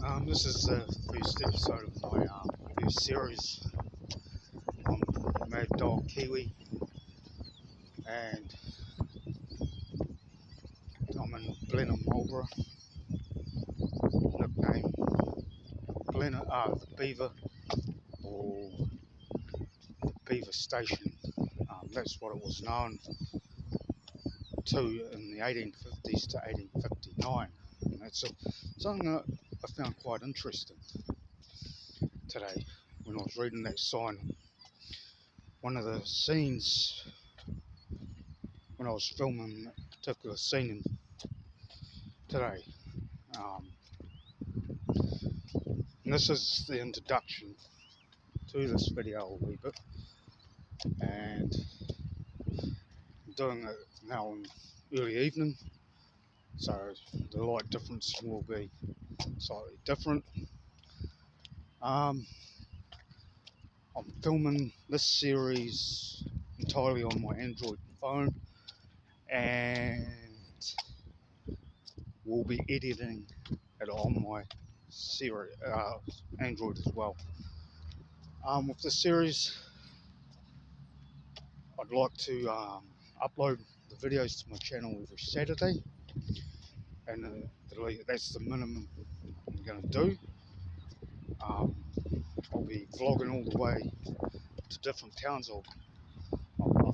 This is the first episode of my new series on Mad Dog Kiwi, and I'm in Blenheim, Marlborough, nickname Blenheim, the Beaver, or the Beaver Station. That's what it was known to in the 1850s to 1859. And that's something that I found quite interesting today when I was reading that sign. One of the scenes when I was filming that particular scene today. And this is the introduction to this video a wee bit, and I'm doing it now in early evening, so the light difference will be slightly different. I'm filming this series entirely on my Android phone, and we'll be editing it on my series Android as well. With this series, I'd like to upload the videos to my channel every Saturday, and that's the minimum I'm going to do. I'll be vlogging all the way to different towns. I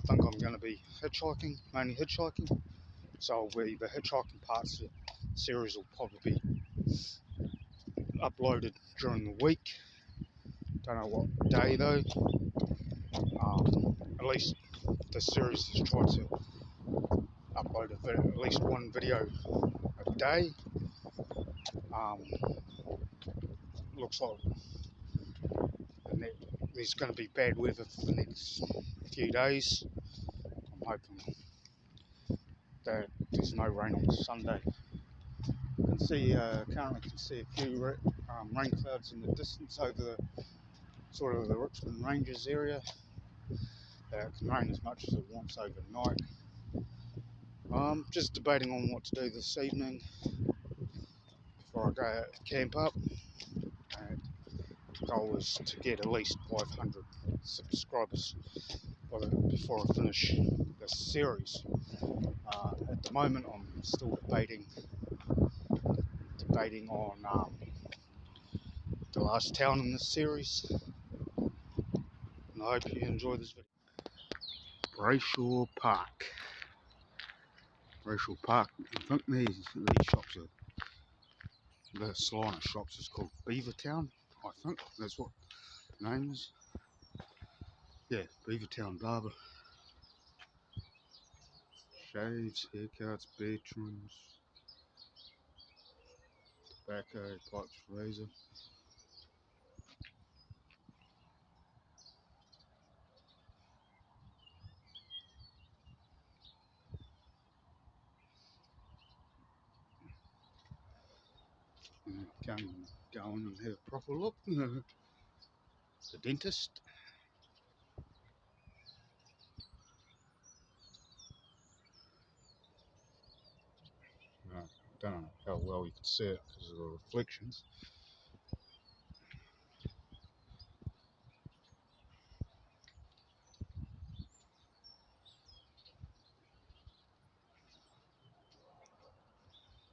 think I'm going to be mainly hitchhiking, so I'll be the hitchhiking parts of the series will probably be uploaded during the week. Don't know what day though. At least the series has tried to upload at least one video a day. Looks like there's going to be bad weather for the next few days. I'm hoping that there's no rain on Sunday. Currently can see a few rain clouds in the distance over the Richmond Ranges area. It can rain as much as it wants overnight. Just debating on what to do this evening before I go camp up, and the goal is to get at least 500 subscribers before I finish this series. At the moment I'm still debating on the last town in this series, and I hope you enjoy this video. Brayshaw Park. I think these shops are, this line of shops is called Beavertown. I think that's what the name is. Yeah, Beavertown Barber. Shaves, haircuts, beer trims, tobacco, pipes, razor. Come go on and have a proper look. The dentist. I don't know how well you can see it because of the reflections.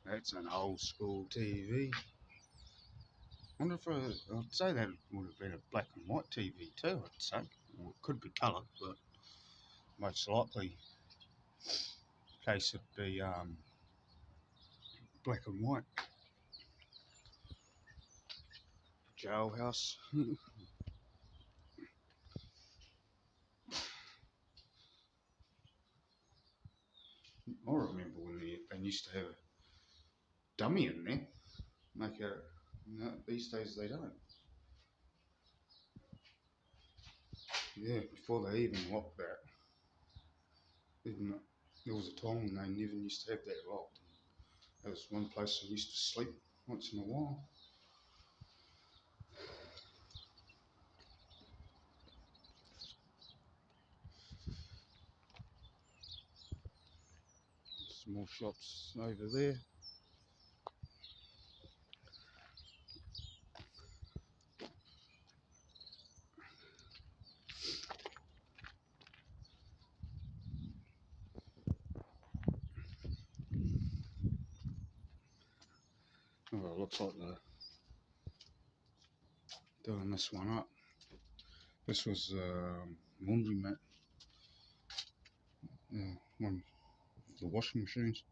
That's an old school TV. Wonder if I'd say that would have been a black and white TV too. I'd say, or it could be colour, but most likely the case would be black and white. Jailhouse. I remember when they used to have a dummy in there. No, these days they don't. Yeah, before they even locked that. There was a time when they never used to have that locked. That was one place I used to sleep once in a while. Small shops over there. Oh, it looks like they're doing this one up. This was laundromat. One of the washing machines.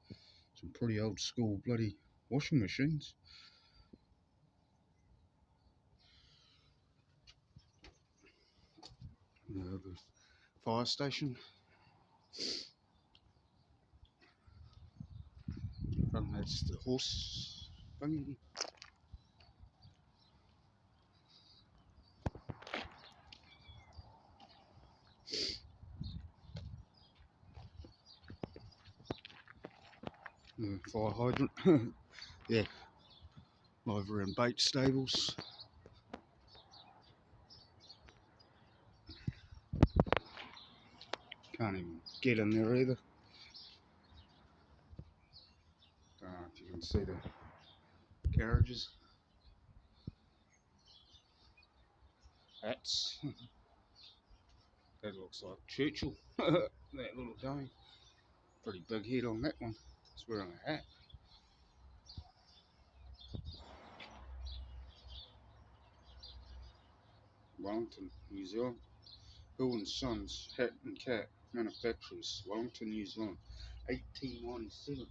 Some pretty old school bloody washing machines. The fire station. And that's the horse buggy. The fire hydrant. Yeah, over in bait stables. Can't even get in there either. Don't know if you can see the carriages. Hats. That looks like Churchill. That little dummy. Pretty big head on that one. He's wearing a hat. Wellington, New Zealand. Hill and Sons Hat and Cat Manufacturers, Wellington, New Zealand, 1897.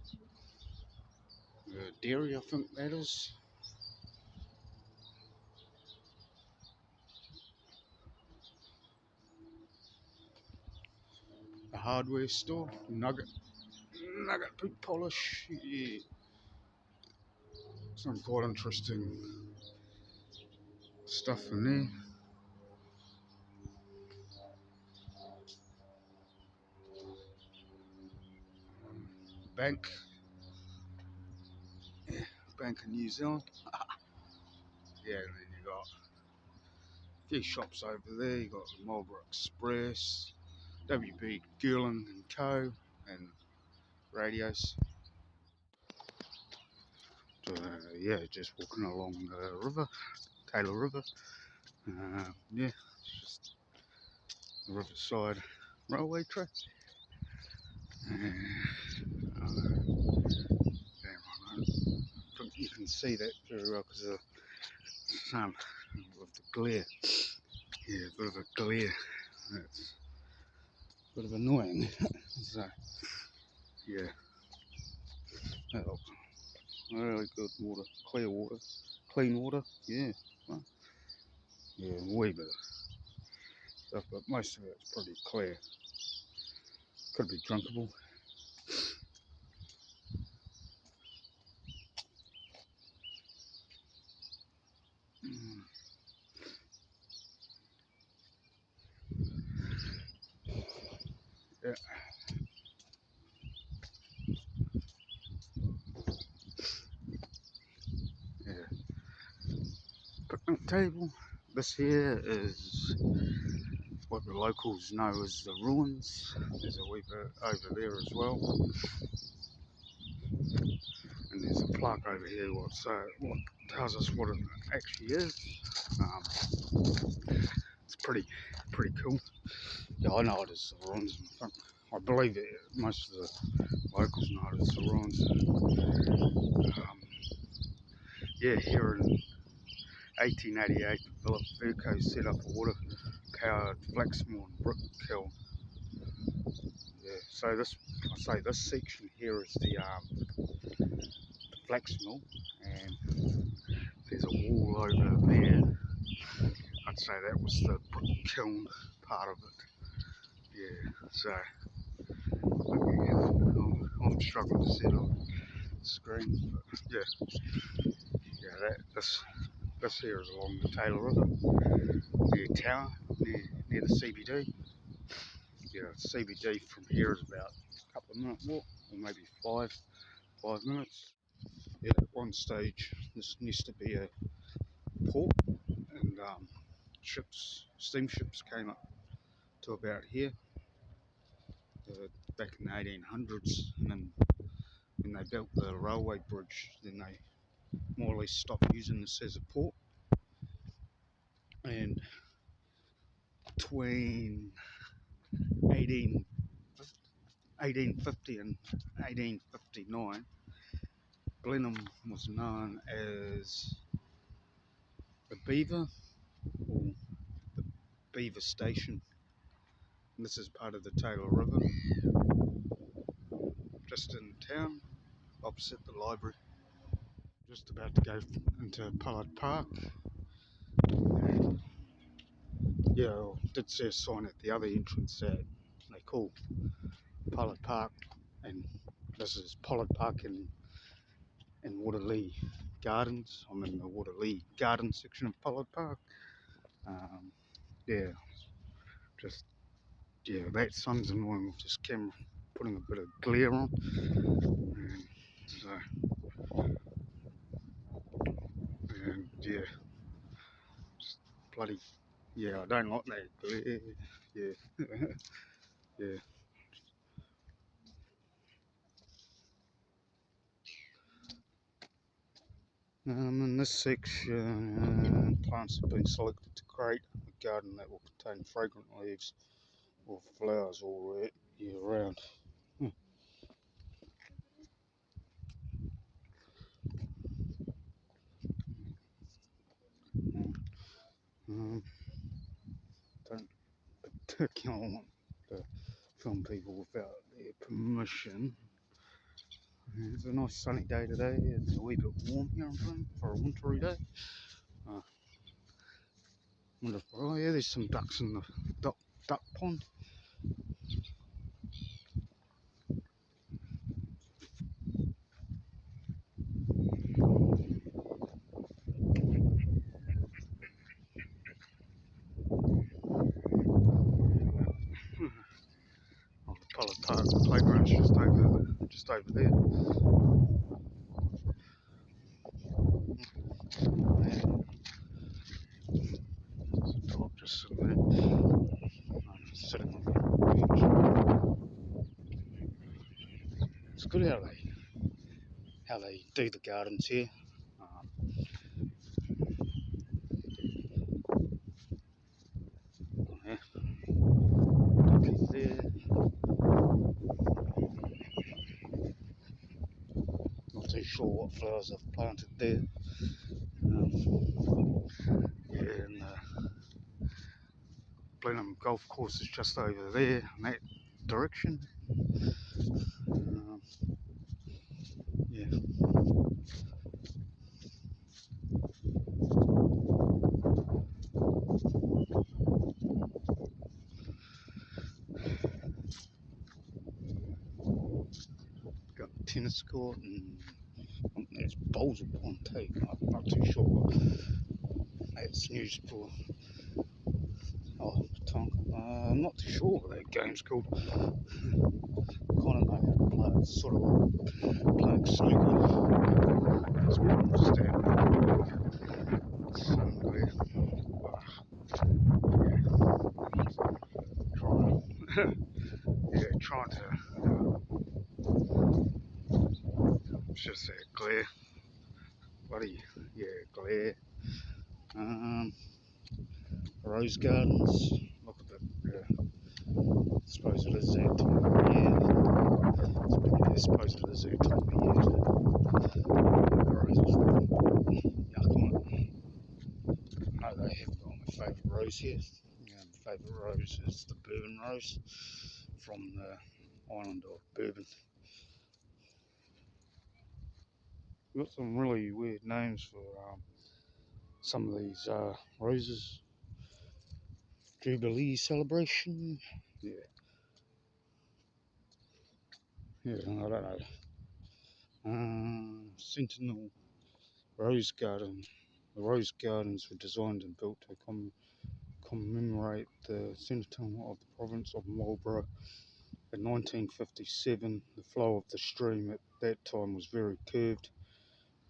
Dairy, I think that is. A hardware store, nugget boot polish. Yeah, some quite interesting stuff in there. Bank, Bank in New Zealand. Yeah, and then you got a few shops over there. You got Marlborough Express, WB Girling and Co. and radios. Yeah, just walking along the river, Taylor River. Yeah, it's just the Riverside Railway track. I think you can see that very well because of the sun with the glare. Yeah, a bit of a glare. That's a bit of annoying. So, yeah, that looks really good water, clear water, clean water. Yeah, well, yeah, wee bit of stuff, but most of it's pretty clear. Could be drinkable. Yeah, yeah. Picnic table. This here is what the locals know as the ruins. There's a wee bit over there as well, and there's a plaque over here what tells us what it actually is. Um, it's pretty cool. Yeah, I know it is the ruins. I believe it, most of the locals know it is the ruins. Yeah, here in 1888, Beavertown set up a water-powered flax mill and brick kiln. Yeah, so I say this section here is the flax mill, and there's a wall over there. I'd say that was the brick kiln part of it. Yeah, so I'm struggling to see it on the screen, but yeah, this here is along the Taylor River, near town, near the CBD. Yeah, CBD from here is about a couple of minutes walk, or maybe five minutes. Yeah, at one stage this used to be a port, and steamships came up to about here back in the 1800s, and then when they built the railway bridge, then they more or less stopped using this as a port. And between 18, 1850 and 1859, Blenheim was known as the Beaver, or the Beaver Station. And this is part of the Taylor River, just in town, opposite the library. Just about to go into Pollard Park. And yeah, I did see a sign at the other entrance that they call Pollard Park, and this is Pollard Park in Waterlea Gardens. I'm in the Waterlea Gardens section of Pollard Park. Yeah, just that sun's annoying with this camera, putting a bit of glare on. And so, and yeah, just bloody, yeah, I don't like that glare. Yeah, yeah. In this section, plants have been selected to create a garden that will contain fragrant leaves or flowers all year round. Um, don't particularly want to film people without their permission. It's a nice sunny day today. It's a wee bit warm here in Blenheim for a wintry day. Oh yeah, there's some ducks in the duck pond. Oh, the Pollard Park playground's just over there. There's a dog just sitting there. I'm just sitting on the bench. It's good how they do the gardens here. Yeah, duckies there. Not too sure what flowers I've planted there. Yeah, and Blenheim golf course is just over there in that direction. Yeah. Got a tennis court and there's bowls upon too. I'm not too sure. That's news for Tonka. I'm not too sure what that game's called. Kind of know how to play it. It's sort of like playing snooker. That's what I understand. Somewhere. Trying to. It's just that glare. Bloody, glare. Rose gardens. Look at that. I suppose it is that time of year. I suppose it is that time of year. The roses are yuck on it. No, they haven't got my favourite rose here. My favourite rose is the Bourbon rose from the island of Bourbon. We've got some really weird names for some of these roses. Jubilee celebration. Yeah, I don't know. Sentinel Rose Garden. The rose gardens were designed and built to commemorate the centennial of the province of Marlborough. In 1957, the flow of the stream at that time was very curved,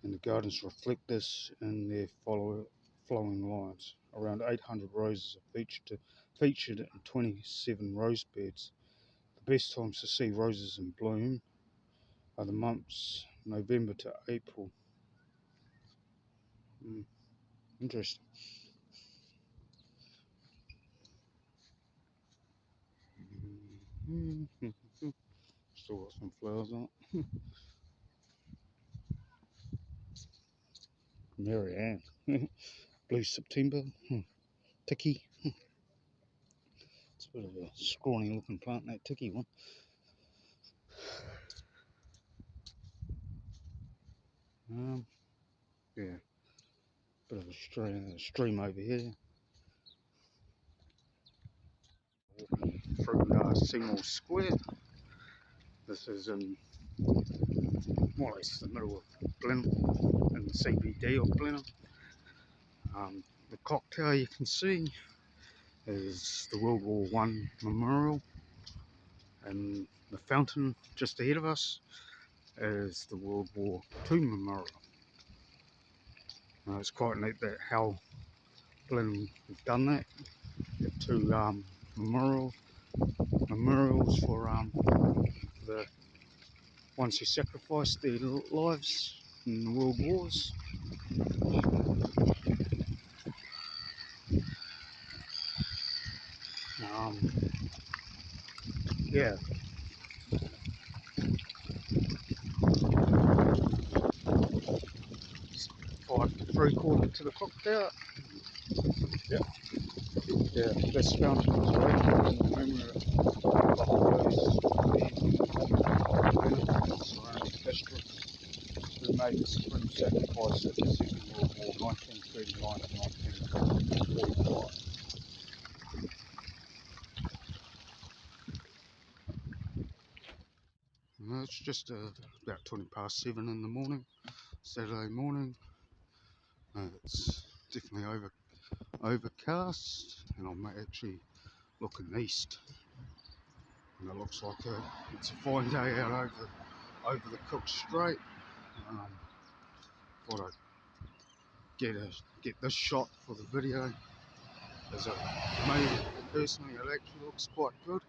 and the gardens reflect this in their flowing lines. Around 800 roses are featured in 27 rose beds. The best times to see roses in bloom are the months November to April. Interesting. Still got some flowers on it. Mary Ann. Blue September. Tiki. It's a bit of a scrawny looking plant, that tiki one. Yeah, bit of a stream over here. Through Seymour Square. This is in more or less the middle of Blenheim, in the CBD of Blenheim. The clock tower you can see is the World War I memorial, and the fountain just ahead of us is the World War II memorial. It's quite neat that how Blenheim have done that. You have two memorials for the ones who sacrificed their lives in the world wars. Yeah. 5 3/4 to the clock tower. Yeah. Yeah, this fountain was erected in memory of the surrounding district who made the supreme sacrifice at the Second World War, 1939 and 1945. It's just about 7:20 in the morning, Saturday morning. It's definitely overcast, and I'm actually looking east, and it looks like it's a fine day out over the Cook Strait. Thought I'd get this shot for the video, as me personally, it actually looks quite good.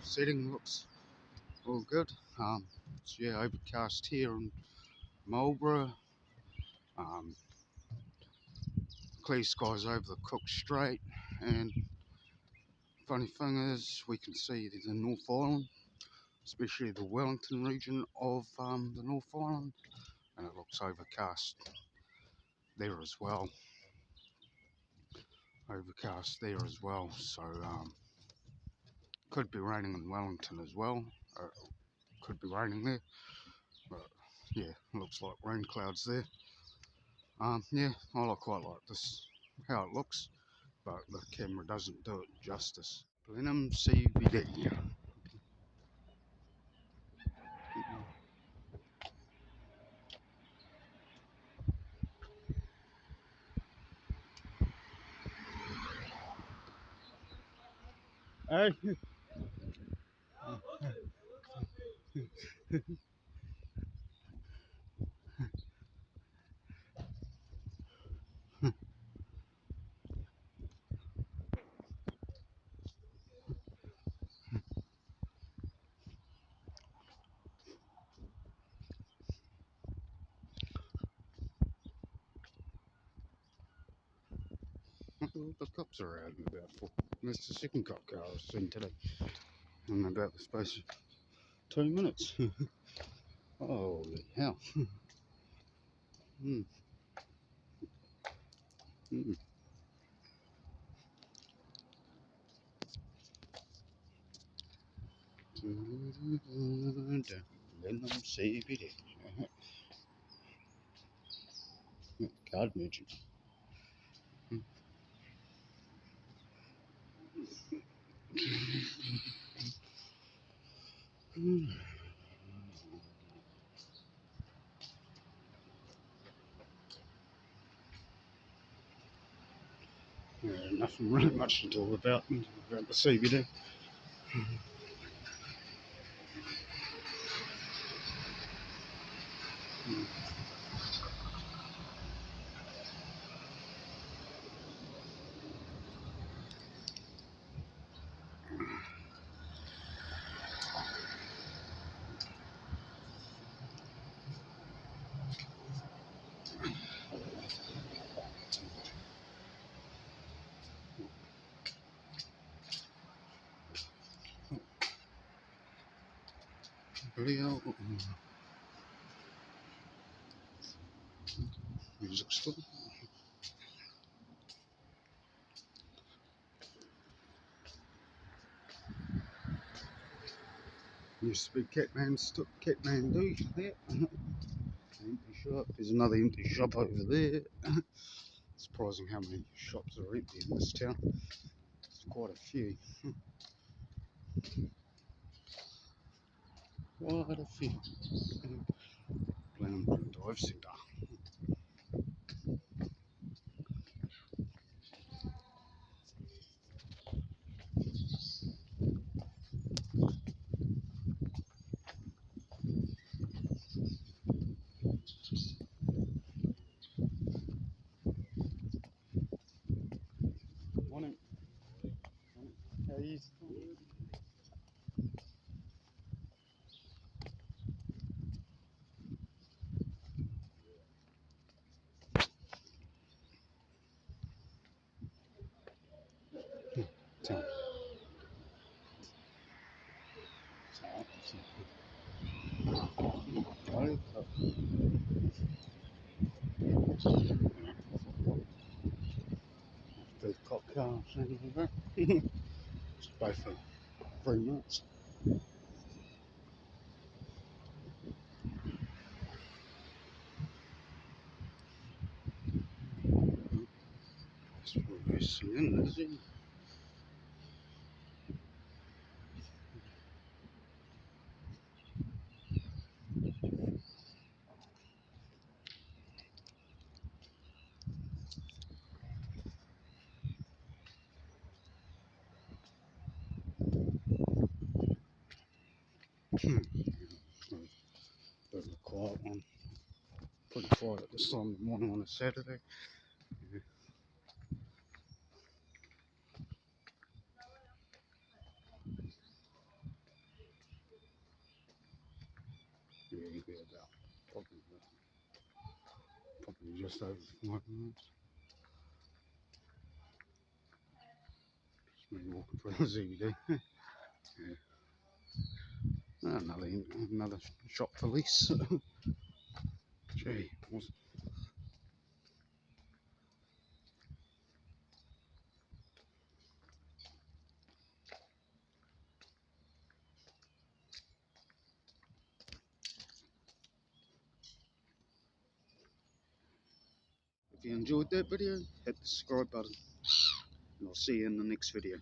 Setting looks all good. So yeah, overcast here in Marlborough. Clear skies over the Cook Strait, and funny thing is we can see the North Island, especially the Wellington region of the North Island, and it looks overcast there as well. So could be raining in Wellington as well. Could be raining there, but yeah, looks like rain clouds there. Yeah, I quite like this, how it looks, but the camera doesn't do it justice. Blenheim CBD. Hey. The cops are out and about for. That's the second cop car I've seen today, in about the space of 2 minutes. Holy hell. Mm. Mm. Blenheim CBD. Card merchant. Nothing really much to talk about the CBD. Video. Music store. Used to be Catmandu there. Empty shop. There's another empty shop over there. Surprising how many shops are empty in this town. There's quite a few. Quite a few. Blenheim Dive Centre. Morning. How are you? Town. The cop car thing over there. It's both for 3 months. It's probably cylinders, isn't it? Bit of a quiet one. Pretty quiet at this time of the morning on a Saturday. Yeah, you'll be about probably just over 5 minutes. Just me walking through the ZBD. Yeah. Another shop for lease. Gee, if you enjoyed that video, hit the subscribe button, and I'll see you in the next video.